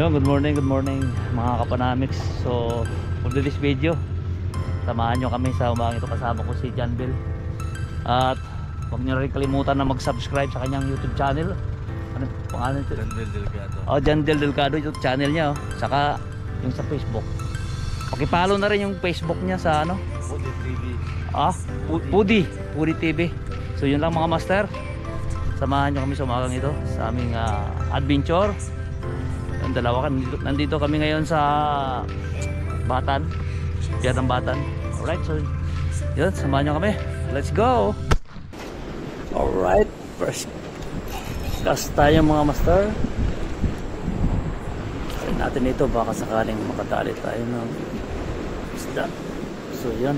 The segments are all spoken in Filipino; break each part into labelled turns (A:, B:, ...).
A: Good morning mga kapanamics. So for this video, samahan nyo kami sa umagang ito. Kasama ko si John Bell. At huwag nyo rin kalimutan na mag-subscribe sa kanyang YouTube channel. Ano pangalan ito?
B: John Bell Delgado.
A: John Bell Delgado YouTube channel niya. Saka yung sa Facebook. Pakipollow na rin yung Facebook niya sa ano?
B: Pudi TV.
A: Pudi TV. So yun lang mga master. Samahan nyo kami sa umagang ito sa aming adventure. Yung dalawa nandito kami ngayon sa Batan, Pier ng Batan. Alright, so yun, samahan nyo kami. Let's go! Alright, first cast tayo mga master. Try natin ito, baka sakaling makadali tayo ng isda. So yun,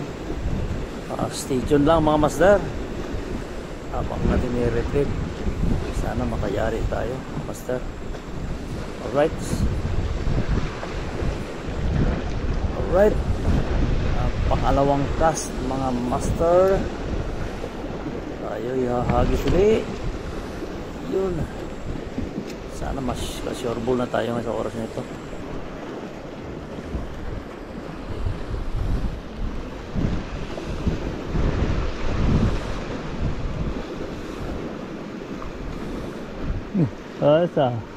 A: stay tuned lang mga master habang natin i-retrieve. Sana makayari tayo mga master. Alright. Alright. Pangalawang cast mga master. Tayo ihahagis ulit. Yun. Sana mas sureball na tayo sa oras nito. Asa?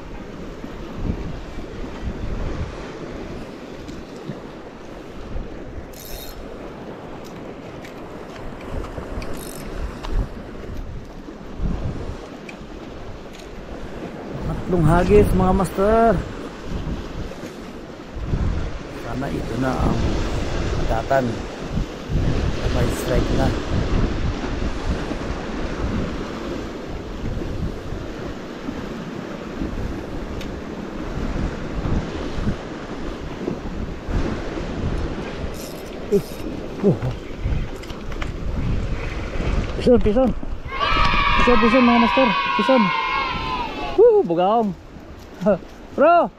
A: Tatlong hagis mga master. Sana ito na ang datan. May strike na. Pison mga master. Pison. Bugaong. Bro.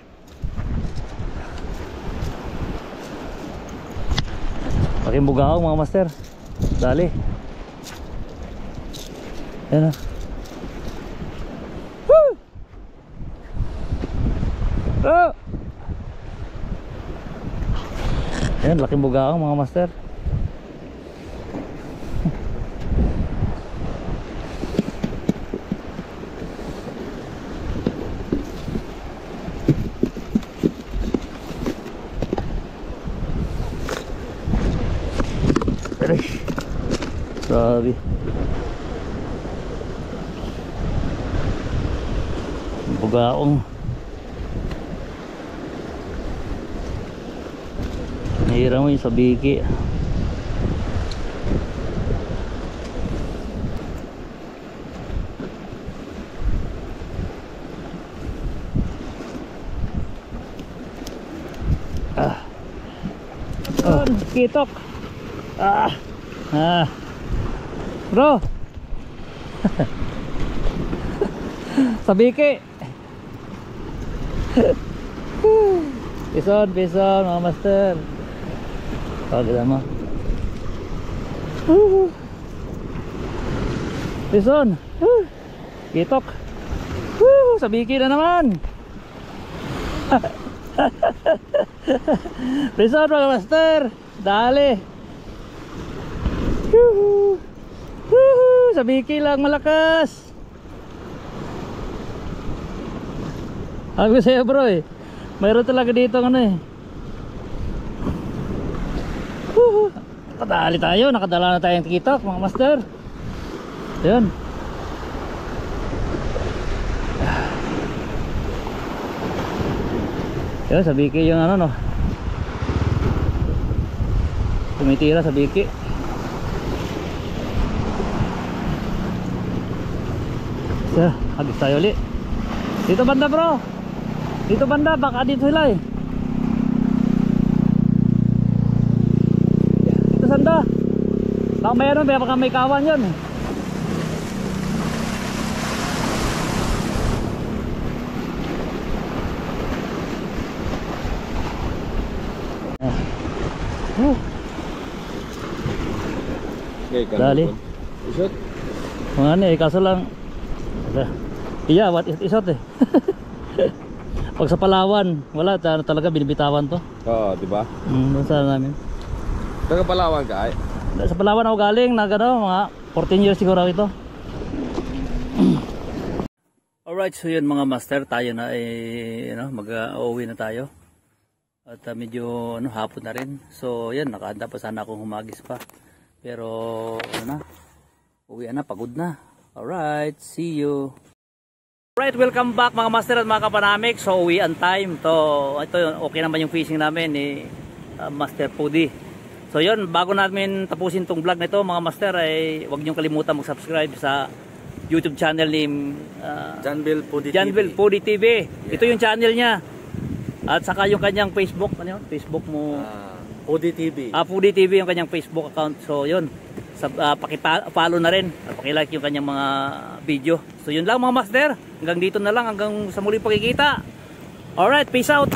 A: Paking bugaong mga master. Dali. Ayan na. Bro. Ayan, laking bugaong mga master. Grabe. Bugaong. Nahira mo yung sabiki. Kitok. Bro. Sabiki. Pison mga master. Kita mo. Pison. Kitok. Sabiki na naman. Pison mga master. Dali. Sabiki lang malakas. Ako sa'yo bro eh. Mayroon talaga dito ano eh. Nakadali tayo. Nakadala na tayong tikitok mga master. Yun. Yun sabiki yung ano no. Tumitira sabiki. Habis tayo ulit. Dito banda bro. Dito banda, baka dito sila eh. Dito sanda. Baka mayroon, baka may kawan yun eh. Dali.
B: Isot?
A: Mga ano eh, kaso lang iya, what is isot eh. Pag sa Palawan, wala talaga binibitawan to.
B: Oo, di ba?
A: Doon sa namin.
B: Taga Palawan ka ay?
A: Sa Palawan ako galing, mga 14 years siguro ito. Alright, so yun mga master, tayo na mag-uwi na tayo. At medyo hapon na rin. So yan, nakahanda pa sana akong humagis pa. Pero uwi na, pagod na. Alright, see you. Alright, welcome back mga master at mga kapanamik. So uwi on time. Ito okay naman yung fishing namin ni Master Pudi. So yun, bago namin tapusin tong vlog na ito mga master, ay huwag niyong kalimutan mag-subscribe sa YouTube channel ni
B: Janville Pudi
A: Janville Pudi TV.
B: Yeah.
A: Ito yung channel niya. At saka yung kanyang Facebook, ano yun? Facebook mo?
B: Pudi TV.
A: Pudi TV yung kanyang Facebook account. So yun, paki-follow na rin. Paki-like yung kanyang mga video. So yun lang mga master. Hanggang dito na lang, hanggang sa muling pagkikita. Alright, peace out.